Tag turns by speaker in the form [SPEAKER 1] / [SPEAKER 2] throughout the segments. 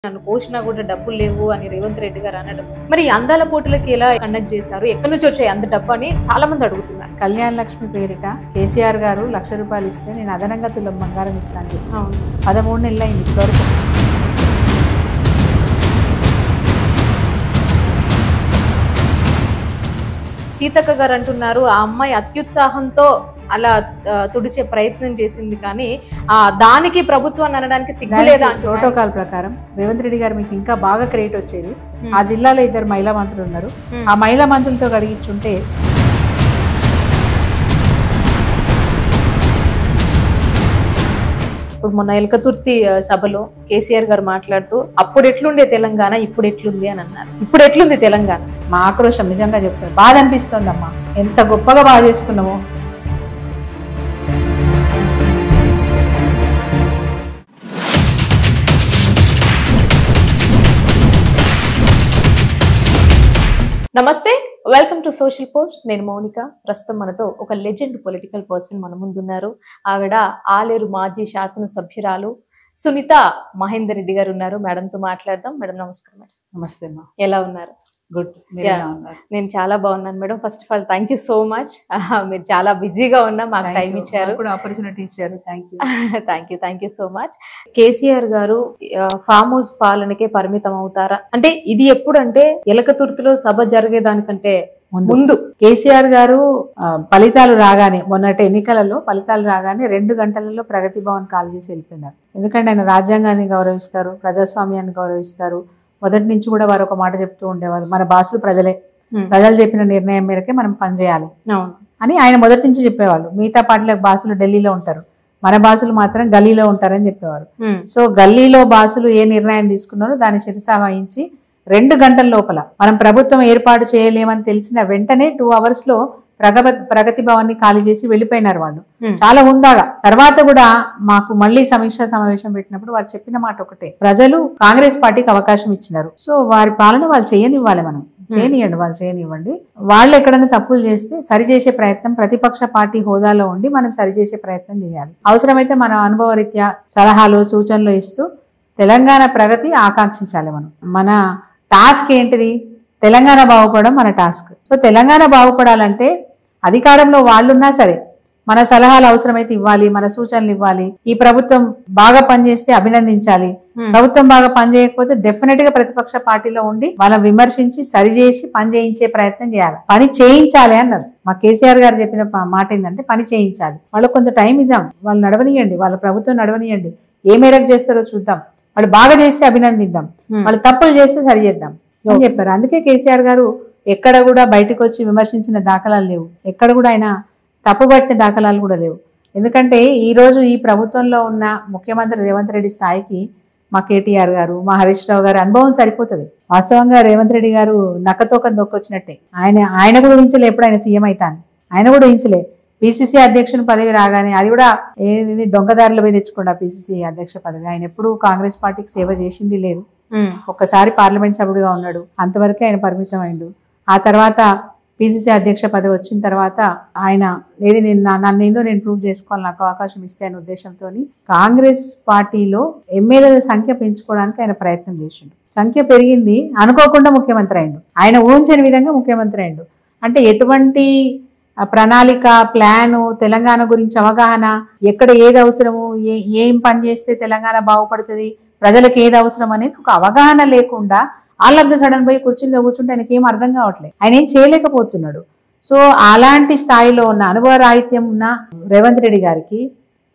[SPEAKER 1] నన్ను పోషినా కూడా డబ్బులు లేవు అని రేవంత్ రెడ్డి గారు అనడం. మరి అందాల పోటీలకి ఎలా కండక్ట్ చేశారు, ఎక్కడి నుంచి వచ్చాయి అంత డబ్బు అని చాలా మంది అడుగుతున్నారు.
[SPEAKER 2] కళ్యాణ లక్ష్మి పేరిట కేసీఆర్ గారు ₹1,00,000 ఇస్తే నేను అదనంగా తులం బంగారం ఇస్తాను చెప్పి 13 నెలలు అయింది ఇప్పటివరకు.
[SPEAKER 1] సీతక్క గారు అంటున్నారు ఆ అమ్మాయి అత్యుత్సాహంతో అలా తుడిచే ప్రయత్నం చేసింది, కానీ దానికి ప్రభుత్వాన్ని అనడానికి సిగ్గులేదా?
[SPEAKER 2] ప్రోటోకాల్ ప్రకారం రేవంత్ రెడ్డి గారు మీకు ఇంకా బాగా క్రెడిట్ వచ్చేది. ఆ జిల్లాలో 2 మహిళా మంత్రులు ఉన్నారు, ఆ మహిళా మంత్రులతో కడిగించుంటే
[SPEAKER 1] ఇప్పుడు మొన్న ఎలకతుర్తి సభలో కేసీఆర్ గారు మాట్లాడుతూ అప్పుడు ఎట్లుండే తెలంగాణ ఇప్పుడు ఎట్లుంది అని అన్నారు. ఇప్పుడు ఎట్లుంది తెలంగాణ?
[SPEAKER 2] మా ఆక్రోశం నిజంగా చెప్తాను, బాధ అనిపిస్తోందమ్మా. ఎంత గొప్పగా బాగా చేసుకున్నామో.
[SPEAKER 1] నమస్తే, వెల్కమ్ టు సోషల్ పోస్ట్. నేను మౌనిక. ప్రస్తుతం మనతో ఒక లెజెండ్ పొలిటికల్ పర్సన్ మన ముందున్నారు. ఆవిడ ఆలేరు మాజీ శాసనసభ్యురాలు సునీత మహేందర్ రెడ్డి గారు ఉన్నారు. మేడంతో మాట్లాడదాం. మేడం నమస్కారం. మేడం
[SPEAKER 2] నమస్తే అమ్మా.
[SPEAKER 1] ఎలా ఉన్నారు?
[SPEAKER 2] గుడ్.
[SPEAKER 1] నేను చాలా బాగున్నాను madam. First of all thank you so much. మీరు చాలా బిజీగా ఉన్నా మాకు టైం ఇచ్చారు,
[SPEAKER 2] ఆపర్చునిటీ ఇచ్చారు.
[SPEAKER 1] Thank you so much. KCR గారు ఫామ్ హౌస్ పాలనకే పరిమితం అవుతారా అంటే ఇది ఎప్పుడంటే ఎలకతుర్తిలో సభ జరిగేదానికంటే ముందు
[SPEAKER 2] కేసీఆర్ గారు ఫలితాలు రాగానే, మొన్నటి ఎన్నికలలో ఫలితాలు రాగానే 2 గంటలలో ప్రగతి భవన్ కాల్ చేసి వెళ్ళిపోయినారు. ఎందుకంటే ఆయన రాజ్యాంగాన్ని గౌరవిస్తారు, ప్రజాస్వామ్యాన్ని గౌరవిస్తారు. మొదటి నుంచి కూడా వారు ఒక మాట చెప్తూ ఉండేవారు, మన బాసులు ప్రజలే, ప్రజలు చెప్పిన నిర్ణయం మేరకే మనం పనిచేయాలి అని ఆయన మొదటి నుంచి చెప్పేవాళ్ళు. మిగతా పార్టీలకు బాసులు ఢిల్లీలో ఉంటారు, మన బాసులు మాత్రం గల్లీలో ఉంటారని చెప్పేవారు. సో గల్లీలో బాసులు ఏ నిర్ణయం తీసుకున్నారో దాన్ని శిరసా వహించి 2 గంటల లోపల మనం ప్రభుత్వం ఏర్పాటు చేయలేమని తెలిసిన వెంటనే 2 hours లో ప్రగతి భవన్ ని ఖాళీ చేసి వెళ్ళిపోయినారు వాళ్ళు, చాలా హుందాగా. తర్వాత కూడా మాకు మళ్ళీ సమీక్షా సమావేశం పెట్టినప్పుడు వారు చెప్పిన మాట ఒకటే, ప్రజలు కాంగ్రెస్ పార్టీకి అవకాశం ఇచ్చినారు, సో వారి పాలన వాళ్ళు చేయనివ్వాలి, మనం చేయనివ్వండి, వాళ్ళు చేయనివ్వండి. వాళ్ళు ఎక్కడైనా తప్పులు చేస్తే సరిచేసే ప్రయత్నం ప్రతిపక్ష పార్టీ హోదాలో ఉండి మనం సరిచేసే ప్రయత్నం చేయాలి. అవసరమైతే మన అనుభవరీత్యా సలహాలు సూచనలు ఇస్తూ తెలంగాణ ప్రగతి ఆకాంక్షించాలి. మన టాస్క్ ఏంటిది? తెలంగాణ బాగుపడడం మన టాస్క్. సో తెలంగాణ బాగుపడాలంటే అధికారంలో వాళ్ళున్నా సరే మన సలహాలు అవసరమైతే ఇవ్వాలి, మన సూచనలు ఇవ్వాలి. ఈ ప్రభుత్వం బాగా పనిచేస్తే అభినందించాలి, ప్రభుత్వం బాగా పనిచేయకపోతే డెఫినెట్ గా ప్రతిపక్ష పార్టీలో ఉండి మనం విమర్శించి సరిచేసి పని చేయించే ప్రయత్నం చేయాలి. పని చేయించాలి అన్నారు. మా కేసీఆర్ గారు చెప్పిన మాట ఏంటంటే పని చేయించాలి. వాళ్ళకు కొంత టైం ఇద్దాం, వాళ్ళు నడవనియండి, వాళ్ళ ప్రభుత్వం నడవనియండి, ఏ మేరకు చేస్తారో చూద్దాం. వాళ్ళు బాగా చేస్తే అభినందిద్దాం, వాళ్ళు తప్పులు చేస్తే సరి చేద్దాం అని చెప్పారు. అందుకే కేసీఆర్ గారు ఎక్కడ కూడా బయటకు వచ్చి విమర్శించిన దాఖలాలు లేవు, ఎక్కడ కూడా ఆయన తప్పుపట్టిన దాఖలాలు కూడా లేవు. ఎందుకంటే ఈ రోజు ఈ ప్రభుత్వంలో ఉన్న ముఖ్యమంత్రి రేవంత్ రెడ్డి స్థాయికి మా కేటీఆర్ గారు, మా హరీష్ రావు గారు అనుభవం సరిపోతుంది. వాస్తవంగా రేవంత్ రెడ్డి గారు నక్కతోక దొక్కొచ్చినట్టే. ఆయన కూడా ఊహించలే ఎప్పుడు ఆయన సీఎం అవుతాను, ఆయన కూడా ఊహించలే. పిసిసి అధ్యక్షుని పదవి రాగానే అది కూడా ఏది దొంగదారుల మీద తెచ్చుకోండి ఆ పిసిసి అధ్యక్ష పదవి. ఆయన ఎప్పుడు కాంగ్రెస్ పార్టీకి సేవ చేసింది లేదు. ఒక్కసారి పార్లమెంట్ సభ్యుడిగా ఉన్నాడు, అంతవరకే ఆయన పరిమితం అయిండు. ఆ తర్వాత పిసిసి అధ్యక్ష పదవి వచ్చిన తర్వాత ఆయన ఏది నన్నేందో నేను ప్రూవ్ చేసుకోవాలి, నాకు అవకాశం ఇస్తే అనే ఉద్దేశంతో కాంగ్రెస్ పార్టీలో ఎమ్మెల్యేల సంఖ్య పెంచుకోవడానికి ఆయన ప్రయత్నం చేసిండు. సంఖ్య పెరిగింది, అనుకోకుండా ముఖ్యమంత్రి అయిండు, ఆయన ఊహించని విధంగా ముఖ్యమంత్రి అయిండు. అంటే ఎటువంటి ప్రణాళిక, ప్లాను, తెలంగాణ గురించి అవగాహన, ఎక్కడ ఏది అవసరము, ఏం పని చేస్తే తెలంగాణ బాగుపడుతుంది, ప్రజలకు ఏది అవసరం అనేది ఒక అవగాహన లేకుండా ఆల్ ఆఫ్ ద సడన్ పోయి కుర్చీలో కూర్చుంటే ఆయనకి ఏం అర్థం కావట్లేదు, ఆయన ఏం చేయలేకపోతున్నాడు. సో అలాంటి స్థాయిలో ఉన్న అనుభవరాహిత్యం ఉన్న రేవంత్ రెడ్డి గారికి,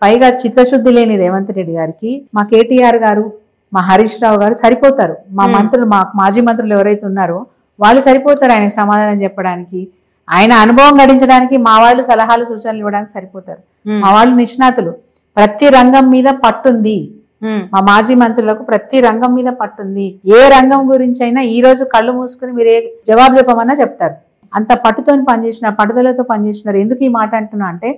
[SPEAKER 2] పైగా చిత్తశుద్ధి లేని రేవంత్ రెడ్డి గారికి మా కేటీఆర్ గారు, మా హరీష్ రావు గారు సరిపోతారు. మా మంత్రులు, మా మాజీ మంత్రులు ఎవరైతే ఉన్నారో వాళ్ళు సరిపోతారు ఆయనకు సమాధానం చెప్పడానికి, ఆయన అనుభవం గడించడానికి. మా వాళ్ళు సలహాలు సూచనలు ఇవ్వడానికి సరిపోతారు. మా వాళ్ళు నిష్ణాతులు, ప్రతి రంగం మీద పట్టుంది. మా మాజీ మంత్రులకు ప్రతి రంగం మీద పట్టుంది. ఏ రంగం గురించి అయినా ఈ రోజు కళ్ళు మూసుకుని మీరు ఏ జవాబు చెప్పమన్నా చెప్తారు. అంత పట్టుతో పనిచేసిన, పట్టుదలతో పనిచేసినారు. ఎందుకు ఈ మాట అంటున్నా అంటే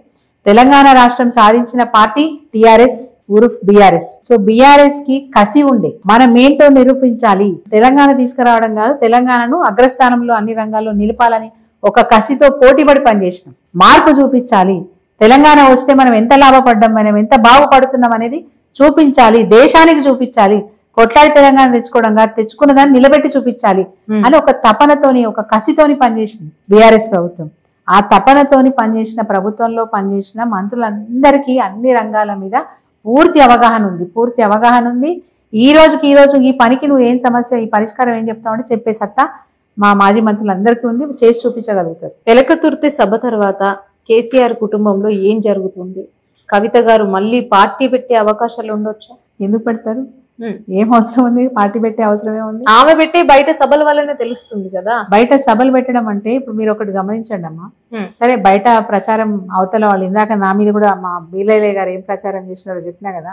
[SPEAKER 2] తెలంగాణ రాష్ట్రం సాధించిన పార్టీ టిఆర్ఎస్ ఉరుఫ్ బిఆర్ఎస్. సో బిఆర్ఎస్ కి కసి ఉండే మనం ఏంటో నిరూపించాలి, తెలంగాణ తీసుకురావడం కాదు, తెలంగాణను అగ్రస్థానంలో అన్ని రంగాల్లో నిలపాలని ఒక కసితో పోటీపడి పనిచేసినాం. మార్పు చూపించాలి, తెలంగాణ వస్తే మనం ఎంత లాభపడ్డాం, మనం ఎంత బాగుపడుతున్నాం అనేది చూపించాలి, దేశానికి చూపించాలి. కొట్లాడి తెలంగాణ తెచ్చుకోవడం కాదు, తెచ్చుకున్న దాన్ని నిలబెట్టి చూపించాలి అని ఒక తపనతోని, ఒక కసితోని పనిచేసింది బీఆర్ఎస్ ప్రభుత్వం. ఆ తపనతోని పనిచేసిన ప్రభుత్వంలో పనిచేసిన మంత్రులందరికీ అన్ని రంగాల మీద పూర్తి అవగాహన ఉంది. ఈ రోజు ఈ పనికి నువ్వు ఏం సమస్య, ఈ పరిష్కారం ఏం చెప్తావు అంటే చెప్పే సత్తా మా మాజీ మంత్రులందరికీ ఉంది, చేసి చూపించగలుగుతారు.
[SPEAKER 1] ఎలకతుర్తి సభ తర్వాత కేసీఆర్ కుటుంబంలో ఏం జరుగుతుంది? కవిత గారు మళ్ళీ పార్టీ పెట్టే అవకాశాలు ఉండొచ్చా?
[SPEAKER 2] ఎందుకు పెడతారు? ఏం అవసరం ఉంది? పార్టీ పెట్టే అవసరమే ఉంది?
[SPEAKER 1] ఆమె పెట్టే బయట సభల వల్లనే తెలుస్తుంది కదా.
[SPEAKER 2] బయట సభలు పెట్టడం అంటే ఇప్పుడు మీరు ఒకటి గమనించండి అమ్మా, సరే బయట ప్రచారం అవతల వాళ్ళు, ఇందాక నా మీద కూడా మా బీలైలే గారు ఏం ప్రచారం చేసినారో చెప్పినా కదా,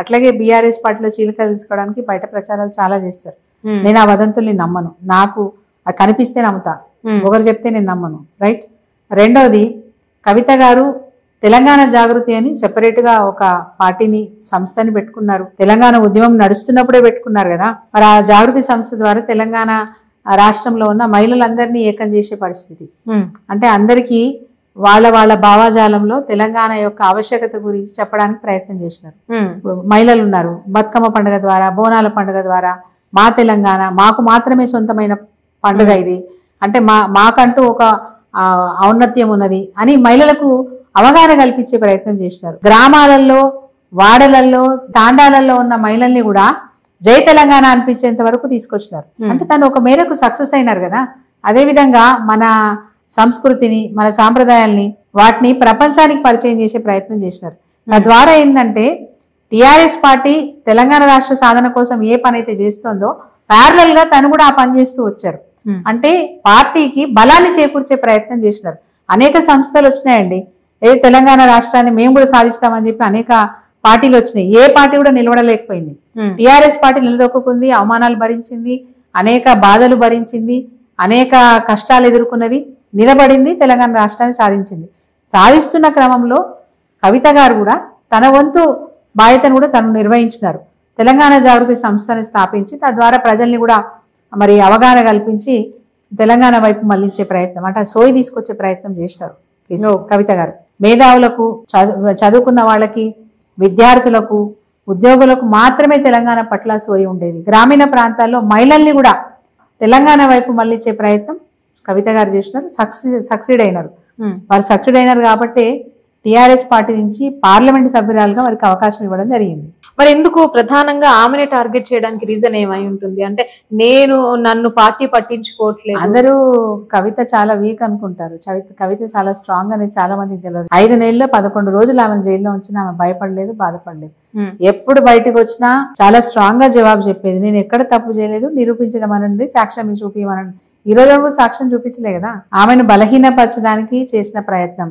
[SPEAKER 2] అట్లాగే బీఆర్ఎస్ పార్టీలో చీలిక తీసుకోవడానికి బయట ప్రచారాలు చాలా చేస్తారు. నేను ఆ వదంతుల్ని నమ్మను, నాకు అది కనిపిస్తే నమ్ముతా, ఒకరు చెప్తే నేను నమ్మను. రైట్. రెండోది, కవిత గారు తెలంగాణ జాగృతి అని సెపరేట్ గా ఒక పార్టీని, సంస్థని పెట్టుకున్నారు. తెలంగాణ ఉద్యమం నడుస్తున్నప్పుడే పెట్టుకున్నారు కదా. మరి ఆ జాగృతి సంస్థ ద్వారా తెలంగాణ రాష్ట్రంలో ఉన్న మహిళలందరినీ ఏకం చేసే పరిస్థితి. అంటే అందరికీ వాళ్ళ భావాజాలంలో తెలంగాణ యొక్క ఆవశ్యకత గురించి చెప్పడానికి ప్రయత్నం చేసినారు. ఇప్పుడు మహిళలు ఉన్నారు, బతుకమ్మ పండుగ ద్వారా, బోనాల పండుగ ద్వారా మా తెలంగాణ మాకు మాత్రమే సొంతమైన పండుగ ఇది, అంటే మాకంటూ ఒక ఔన్నత్యం ఉన్నది అని మహిళలకు అవగాహన కల్పించే ప్రయత్నం చేసినారు. గ్రామాలలో, వాడలలో, తాండాలలో ఉన్న మహిళల్ని కూడా జై తెలంగాణ అనిపించేంత వరకు తీసుకొచ్చినారు. అంటే తను ఒక మేరకు సక్సెస్ అయినారు కదా. అదే విధంగా మన సంస్కృతిని, మన సాంప్రదాయాల్ని, వాటిని ప్రపంచానికి పరిచయం చేసే ప్రయత్నం చేసినారు. తద్వారా ఏంటంటే టిఆర్ఎస్ పార్టీ తెలంగాణ రాష్ట్ర సాధన కోసం ఏ పని అయితే చేస్తుందో ప్యారలల్ గా తను కూడా ఆ పని చేస్తూ వచ్చారు. అంటే పార్టీకి బలాన్ని చేకూర్చే ప్రయత్నం చేసినారు. అనేక సంస్థలు వచ్చినాయండి, తెలంగాణ రాష్ట్రాన్ని మేము కూడా సాధిస్తామని చెప్పి అనేక పార్టీలు వచ్చినాయి. ఏ పార్టీ కూడా నిలబడలేకపోయింది. టిఆర్ఎస్ పార్టీ నిలదొక్కుంది, అవమానాలు భరించింది, అనేక బాధలు భరించింది, అనేక కష్టాలు ఎదుర్కొన్నది, నిలబడింది, తెలంగాణ రాష్ట్రాన్ని సాధించింది. సాధిస్తున్న క్రమంలో కవిత గారు కూడా తన వంతు బాధ్యతను కూడా తను నిర్వహించినారు. తెలంగాణ జాగృతి సంస్థని స్థాపించి తద్వారా ప్రజల్ని కూడా మరి అవగాహన కల్పించి తెలంగాణ వైపు మళ్లించే ప్రయత్నం, అంటే సోయి తీసుకొచ్చే ప్రయత్నం చేసినారు కవిత గారు. మేధావులకు, చదువుకున్న వాళ్ళకి, విద్యార్థులకు, ఉద్యోగులకు మాత్రమే తెలంగాణ పట్ల సోయి ఉండేది. గ్రామీణ ప్రాంతాల్లో మహిళల్ని కూడా తెలంగాణ వైపు మళ్లించే ప్రయత్నం కవిత గారు చేసినారు. సక్సీడ్ అయినారు. వారు సక్సీడ్ అయినారు కాబట్టి టిఆర్ఎస్ పార్టీ నుంచి పార్లమెంట్ సభ్యురాలుగా వారికి అవకాశం ఇవ్వడం జరిగింది.
[SPEAKER 1] మరి ఎందుకు ప్రధానంగా ఆమెనే టార్గెట్ చేయడానికి రీజన్ ఏమై ఉంటుంది? అంటే నన్ను పార్టీ పట్టించుకోవట్లేదు.
[SPEAKER 2] అందరూ కవిత చాలా వీక్ అనుకుంటారు, కవిత చాలా స్ట్రాంగ్ అనేది చాలా మందికి తెలియదు. 5 నెలల్లో 11 రోజులు ఆమె జైల్లో ఉంచినా ఆమె భయపడలేదు, బాధపడలేదు. ఎప్పుడు బయటకు వచ్చినా చాలా స్ట్రాంగ్ గా జవాబు చెప్పేది. నేను ఎక్కడ తప్పు చేయలేదు, నిరూపించడం అనండి, సాక్ష్యం చూపించమనండి. ఈ రోజు కూడా సాక్ష్యం చూపించలే కదా. ఆమెను బలహీనపరచడానికి చేసిన ప్రయత్నం,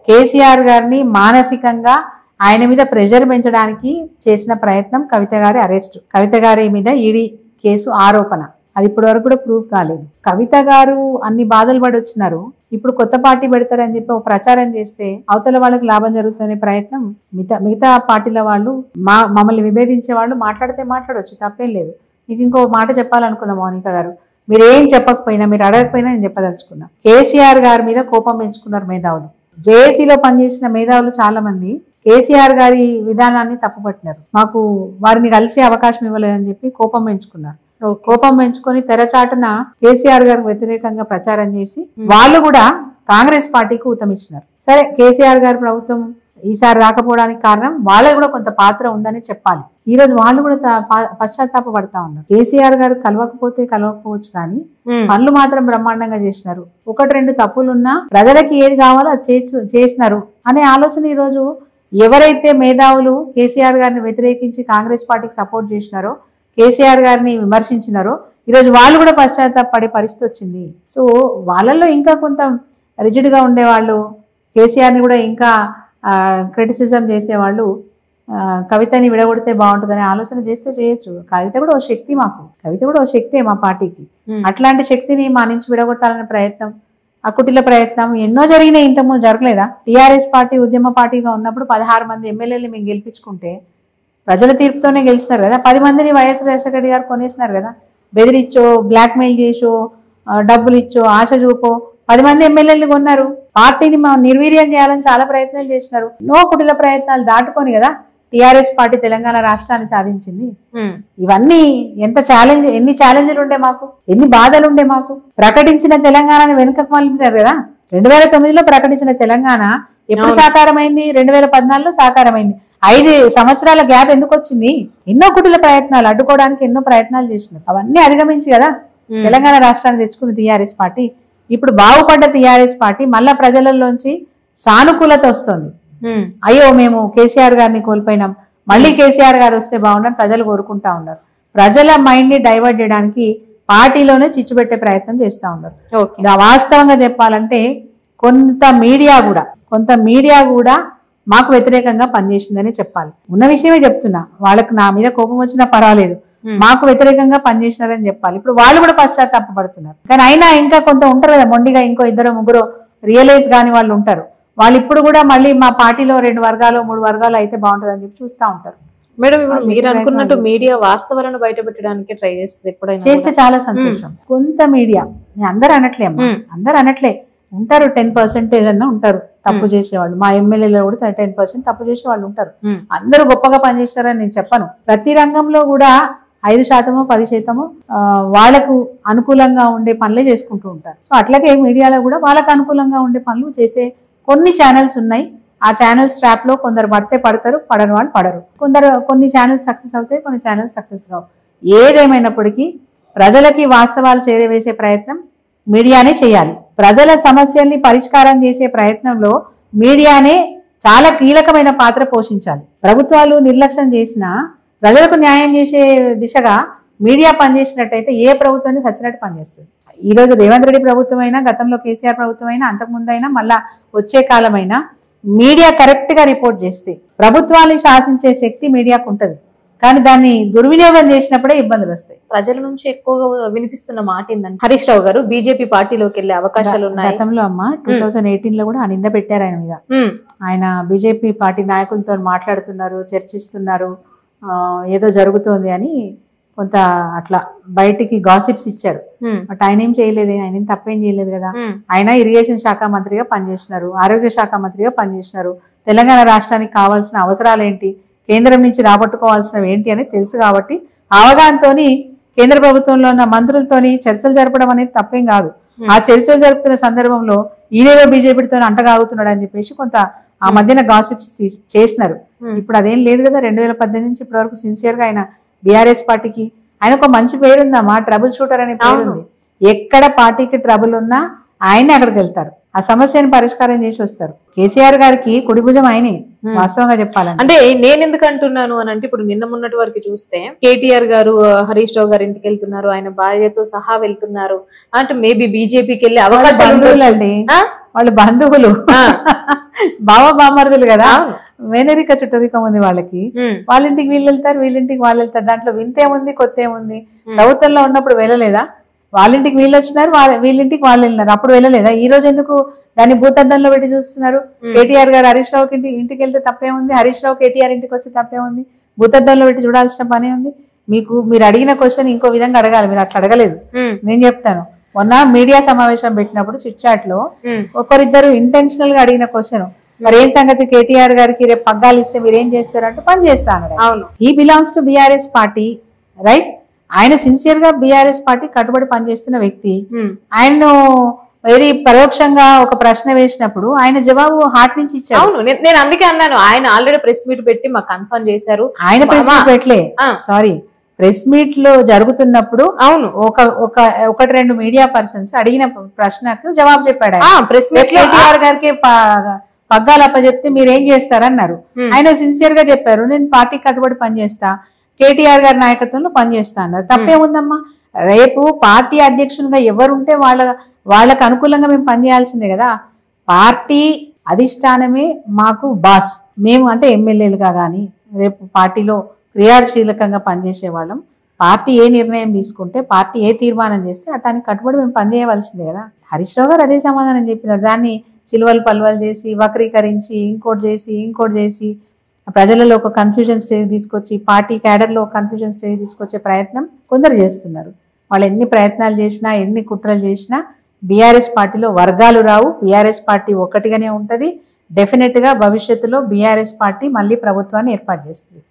[SPEAKER 2] కేసీఆర్ గారిని మానసికంగా ఆయన మీద ప్రెషర్ పెంచడానికి చేసిన ప్రయత్నం, కవిత గారి అరెస్ట్, కవిత గారి మీద ఈడీ కేసు ఆరోపణ, అది ఇప్పటి వరకు కూడా ప్రూఫ్ కాలేదు. కవిత గారు అన్ని బాధలు పడి వచ్చినారు, ఇప్పుడు కొత్త పార్టీ పెడతారని చెప్పి ఒక ప్రచారం చేస్తే అవతల వాళ్ళకి లాభం జరుగుతుందనే ప్రయత్నం మిగతా పార్టీల వాళ్ళు, మమ్మల్ని విభేదించే వాళ్ళు మాట్లాడితే మాట్లాడవచ్చు, తప్పేం లేదు. మీకు ఇంకో మాట చెప్పాలనుకున్నా మౌనిక గారు, మీరు ఏం చెప్పకపోయినా, మీరు అడగకపోయినా నేను చెప్పదలుచుకున్నా. కేసీఆర్ గారి మీద కోపం పెంచుకున్నారు మేధావులు. జేఏసీలో పనిచేసిన మేధావులు చాలా మంది కేసీఆర్ గారి విధానాన్ని తప్పుపట్టినారు. మాకు వారిని కలిసే అవకాశం ఇవ్వలేదని చెప్పి కోపం పెంచుకున్నారు. కోపం పెంచుకొని తెరచాటున కేసీఆర్ గారికి వ్యతిరేకంగా ప్రచారం చేసి వాళ్ళు కూడా కాంగ్రెస్ పార్టీకి ఊతమిచ్చినారు. సరే, కేసీఆర్ గారి ప్రభుత్వం ఈసారి రాకపోవడానికి కారణం వాళ్ళకి కూడా కొంత పాత్ర ఉందని చెప్పాలి. ఈ రోజు వాళ్ళు కూడా పశ్చాత్తాప పడతా ఉన్నారు. కేసీఆర్ గారు కలవకపోవచ్చు కానీ పనులు మాత్రం బ్రహ్మాండంగా చేసినారు. 1-2 తప్పులున్నా ప్రజలకి ఏది కావాలో అది చేసినారు అనే ఆలోచన ఈ రోజు ఎవరైతే మేధావులు కేసీఆర్ గారిని వ్యతిరేకించి కాంగ్రెస్ పార్టీకి సపోర్ట్ చేసినారో, కేసీఆర్ గారిని విమర్శించినారో, ఈరోజు వాళ్ళు కూడా పశ్చాత్తాపడే పరిస్థితి వచ్చింది. సో వాళ్ళల్లో ఇంకా కొంత రిజిడ్ గా ఉండేవాళ్ళు, కేసీఆర్ని కూడా ఇంకా క్రిటిసిజం చేసేవాళ్ళు కవితని విడగొడితే బాగుంటుందనే ఆలోచన చేస్తే చేయొచ్చు. కవిత కూడా ఓ శక్తి, కవిత కూడా ఓ శక్తే మా పార్టీకి. అట్లాంటి శక్తిని మా నుంచి విడగొట్టాలనే ప్రయత్నం, అకుటిల ప్రయత్నం ఎన్నో జరిగినాయి. ఇంతకుముందు జరగలేదా? టీఆర్ఎస్ పార్టీ ఉద్యమ పార్టీగా ఉన్నప్పుడు 16 మంది ఎమ్మెల్యేలు మేము గెలిపించుకుంటే ప్రజల తీర్పుతోనే గెలిచినారు కదా. 10 మందిని వైఎస్ రాజశేఖర రెడ్డి గారు కొనేసినారు కదా. బెదిరిచ్చో, బ్లాక్మెయిల్ చేసో, డబ్బులు ఇచ్చో, ఆశ చూపో 10 మంది ఎమ్మెల్యేలు కొన్నారు. పార్టీని నిర్వీర్యం చేయాలని చాలా ప్రయత్నాలు చేసినారు. ఎన్నో కుటిల ప్రయత్నాలు దాటుకొని కదా టిఆర్ఎస్ పార్టీ తెలంగాణ రాష్ట్రాన్ని సాధించింది. ఇవన్నీ ఎన్ని ఛాలెంజ్లు ఉండే మాకు, ఎన్ని బాధలు ఉండే మాకు. ప్రకటించిన తెలంగాణని వెనుకకు మళ్ళించారు కదా. 2009లో ప్రకటించిన తెలంగాణ ఎప్పుడు సాకారమైంది? 2014లో సాకారమైంది. 5 సంవత్సరాల గ్యాప్ ఎందుకు వచ్చింది? ఎన్నో కుటుంబ ప్రయత్నాలు అడ్డుకోవడానికి ఎన్నో ప్రయత్నాలు చేసినారు. అవన్నీ అధిగమించి కదా తెలంగాణ రాష్ట్రాన్ని తెచ్చుకుంది టిఆర్ఎస్ పార్టీ. ఇప్పుడు బాగుపడ్డ టిఆర్ఎస్ పార్టీ మళ్ళా ప్రజలలోంచి సానుకూలత వస్తుంది. అయ్యో మేము కేసీఆర్ గారిని కోల్పోయినాం, మళ్ళీ కేసీఆర్ గారు వస్తే బాగుండని ప్రజలు కోరుకుంటా ఉన్నారు. ప్రజల మైండ్ ని డైవర్ట్ చేయడానికి పార్టీలోనే చిచ్చుపెట్టే ప్రయత్నం చేస్తూ ఉన్నారు. వాస్తవంగా చెప్పాలంటే కొంత మీడియా కూడా మాకు వ్యతిరేకంగా పనిచేసిందని చెప్పాలి. ఉన్న విషయమే చెప్తున్నా. వాళ్ళకి నా మీద కోపం వచ్చినా పర్వాలేదు, మాకు వ్యతిరేకంగా పనిచేసినారని చెప్పాలి. ఇప్పుడు వాళ్ళు కూడా పశ్చాత్తాపడుతున్నారు. కానీ అయినా ఇంకా కొంత ఉంటారు కదా మొండిగా, ఇంకో 2-3 రియలైజ్ కాని వాళ్ళు ఉంటారు. వాళ్ళు ఇప్పుడు కూడా మళ్ళీ మా పార్టీలో 2 వర్గాలు 3 వర్గాలు అయితే బాగుంటుందని చెప్పి చూస్తూ ఉంటారు.
[SPEAKER 1] మేడం, ఇప్పుడు మీరు అనుకున్నట్టు మీడియా వాస్తవాలను బయట పెట్టడానికి ట్రై చేస్తుంది, ఎప్పుడైనా
[SPEAKER 2] చేస్తే చాలా సంతోషం. కొంత మీడియా, అందరు అనట్లే అమ్మా, అందరు అనట్లే, ఉంటారు 10% అన్న ఉంటారు తప్పు చేసేవాళ్ళు. మా ఎమ్మెల్యేలో కూడా 10% తప్పు చేసే వాళ్ళు ఉంటారు. అందరూ గొప్పగా పనిచేస్తారని నేను చెప్పను. ప్రతి రంగంలో కూడా 5%, 10% వాళ్ళకు అనుకూలంగా ఉండే పనులే చేసుకుంటూ ఉంటారు. సో అట్లాగే మీడియాలో కూడా వాళ్ళకు అనుకూలంగా ఉండే పనులు చేసే కొన్ని ఛానల్స్ ఉన్నాయి. ఆ ఛానల్స్ ట్రాప్ లో కొందరు పడితే పడతారు, పడని వాళ్ళు పడరు. కొన్ని ఛానల్స్ సక్సెస్ అవుతాయి, కొన్ని ఛానల్స్ సక్సెస్ కావు. ఏదేమైనప్పటికీ ప్రజలకి వాస్తవాలు చేరవేసే ప్రయత్నం మీడియానే చేయాలి. ప్రజల సమస్యల్ని పరిష్కారం చేసే ప్రయత్నంలో మీడియానే చాలా కీలకమైన పాత్ర పోషించాలి. ప్రభుత్వాలు నిర్లక్ష్యం చేసినా ప్రజలకు న్యాయం చేసే దిశగా మీడియా పనిచేసినట్టయితే ఏ ప్రభుత్వాన్ని సచ్చినట్టు పనిచేస్తుంది. ఈ రోజు రేవంత్ రెడ్డి ప్రభుత్వం అయినా, గతంలో కేసీఆర్ ప్రభుత్వం అయినా, అంతకుముందైనా, మళ్ళా వచ్చే కాలమైనా మీడియా కరెక్ట్ గా రిపోర్ట్ చేస్తే ప్రభుత్వాన్ని శాసించే శక్తి మీడియాకు ఉంటది. కానీ దాన్ని దుర్వినియోగం చేసినప్పుడే ఇబ్బందులు వస్తాయి.
[SPEAKER 1] ప్రజల నుంచి ఎక్కువగా వినిపిస్తున్న మాట ఏంటంటే హరీష్ రావు గారు బీజేపీ పార్టీలోకి వెళ్లే అవకాశాలు ఉన్నాయి.
[SPEAKER 2] గతంలో అమ్మ 2018లో కూడా ఆ నింద పెట్టారు ఆయన మీద. ఆయన బీజేపీ పార్టీ నాయకులతో మాట్లాడుతున్నారు, చర్చిస్తున్నారు, ఏదో జరుగుతోంది అని కొంత అట్లా బయటికి గాసిప్స్ ఇచ్చారు. బట్ ఆయన ఏం చేయలేదు, ఆయన తప్పేం చేయలేదు కదా. ఆయన ఇరిగేషన్ శాఖ మంత్రిగా పనిచేసినారు, ఆరోగ్య శాఖ మంత్రిగా పనిచేసినారు. తెలంగాణ రాష్ట్రానికి కావాల్సిన అవసరాలు ఏంటి, కేంద్రం నుంచి రాబట్టుకోవాల్సినవి ఏంటి అని తెలుసు కాబట్టి అవగాహనతోని కేంద్ర ప్రభుత్వంలో ఉన్న మంత్రులతోని చర్చలు జరపడం అనేది తప్పేం కాదు. ఆ చర్చలు జరుపుతున్న సందర్భంలో ఈయనేదో బీజేపీతో అంటగాగుతున్నాడు అని చెప్పేసి కొంత ఆ మధ్యన గాసిప్స్ చేసినారు. ఇప్పుడు అదేం లేదు కదా. 2018 నుంచి ఇప్పటి వరకు సిన్సియర్ గా ఆయన బీఆర్ఎస్ పార్టీకి ఆయన ఒక మంచి పేరుందమ్మా, ట్రబుల్ షూటర్ అనే పేరుంది. ఎక్కడ పార్టీకి ట్రబుల్ ఉన్నా ఆయనే అక్కడికి వెళ్తారు, ఆ సమస్యను పరిష్కారం చేసి వస్తారు. కేసీఆర్ గారికి కుడి భుజం ఆయనే వాస్తవంగా చెప్పాలంటే.
[SPEAKER 1] అంటే నేను ఎందుకు అంటున్నాను అని అంటే, ఇప్పుడు నిన్న మొన్నటి వరకు చూస్తే కేటీఆర్ గారు హరీష్ రావు గారు ఇంటికి వెళ్తున్నారు, ఆయన భార్యతో సహా వెళ్తున్నారు. అంటే మేబీ బీజేపీకి వెళ్ళే అవకాశాలు
[SPEAKER 2] అండి. వాళ్ళు బంధువులు, బామర్దులు కదా, మేనరిక చుట్టరికం ఉంది వాళ్ళకి. వాళ్ళ ఇంటికి వీళ్ళు వెళ్తారు, వీళ్ళింటికి వాళ్ళు వెళ్తారు. దాంట్లో వింతేముంది, కొత్త ఏముంది? ప్రభుత్వంలో ఉన్నప్పుడు వెళ్ళలేదా? వాళ్ళింటికి వీళ్ళు వచ్చినారు, వీళ్ళింటికి వాళ్ళు వెళ్ళినారు, అప్పుడు వెళ్ళలేదా? ఈ రోజు ఎందుకు దాన్ని భూతద్దంలో పెట్టి చూస్తున్నారు? కేటీఆర్ గారు హరీష్ రావుకి ఇంటికి వెళ్తే తప్పే ఉంది, హరీష్ రావు కేటీఆర్ ఇంటికి వస్తే తప్పే ఉంది? భూతద్దంలో పెట్టి చూడాల్సిన పనే ఉంది? మీరు అడిగిన క్వశ్చన్ ఇంకో విధంగా అడగాలి, మీరు అట్లా అడగలేదు. నేను చెప్తాను, మొన్న మీడియా సమావేశం పెట్టినప్పుడు చిట్ చాట్ లో ఒకరిద్దరు ఇంటెన్షనల్ గా అడిగిన క్వశ్చన్, మరి ఏం సంగతి కేటీఆర్ గారికి రేపు పగ్గాలు ఇస్తే మీరు ఏం చేస్తారంటే పని చేస్తా అన్నాడు. He belongs to BRS party, right? ఆయన సిన్సియర్ గా బీఆర్ఎస్ పార్టీ కట్టుబడి పనిచేస్తున్న వ్యక్తి. ఆయన్ను వెరీ పరోక్షంగా ఒక ప్రశ్న వేసినప్పుడు ఆయన జవాబు హార్ట్ నుంచి ఇచ్చారు.
[SPEAKER 1] అవును, నేను అందుకే అన్నాను, ఆయన ఆల్రెడీ ప్రెస్ మీట్ పెట్టి మాకు కన్ఫర్మ్ చేశారు.
[SPEAKER 2] ఆయన ప్రెస్ మీట్ పెట్టలే, సారీ, ప్రెస్ మీట్ లో జరుగుతున్నప్పుడు అవును ఒకటి 2 మీడియా పర్సన్స్ అడిగిన ప్రశ్నకు జవాబు చెప్పాడు.
[SPEAKER 1] ప్రెస్ మీట్ లో
[SPEAKER 2] కేటీఆర్ గారికి పగ్గాలు అప్పచెప్తే మీరేం చేస్తారన్నారు. ఆయన సిన్సియర్ గా చెప్పారు, నేను పార్టీ కట్టుబడి పనిచేస్తా, కేటీఆర్ గారి నాయకత్వంలో పనిచేస్తా అన్నారు. తప్పేముందమ్మా? రేపు పార్టీ అధ్యక్షునిగా ఎవరుంటే వాళ్ళకు అనుకూలంగా మేము పనిచేయాల్సిందే కదా. పార్టీ అధిష్టానమే మాకు బాస్. మేము అంటే ఎమ్మెల్యేలుగా కానీ రేపు పార్టీలో క్రియాశీలకంగా పనిచేసే వాళ్ళం. పార్టీ ఏ నిర్ణయం తీసుకుంటే, పార్టీ ఏ తీర్మానం చేస్తే దానికి కట్టుబడి మేము పనిచేయవలసిందే కదా. హరీష్ రావు గారు అదే సమాధానం చెప్పినారు. దాన్ని చిలువలు పలువలు చేసి, వక్రీకరించి, ఇంకోటి చేసి ప్రజలలో ఒక కన్ఫ్యూజన్ స్టేజ్ తీసుకొచ్చి, పార్టీ క్యాడర్లో ఒక కన్ఫ్యూజన్ స్టేజ్ తీసుకొచ్చే ప్రయత్నం కొందరు చేస్తున్నారు. వాళ్ళు ఎన్ని ప్రయత్నాలు చేసినా, ఎన్ని కుట్రలు చేసినా బీఆర్ఎస్ పార్టీలో వర్గాలు రావు. బీఆర్ఎస్ పార్టీ ఒక్కటిగానే ఉంటది. డెఫినెట్గా భవిష్యత్తులో బీఆర్ఎస్ పార్టీ మళ్ళీ ప్రభుత్వాన్ని ఏర్పాటు చేస్తుంది.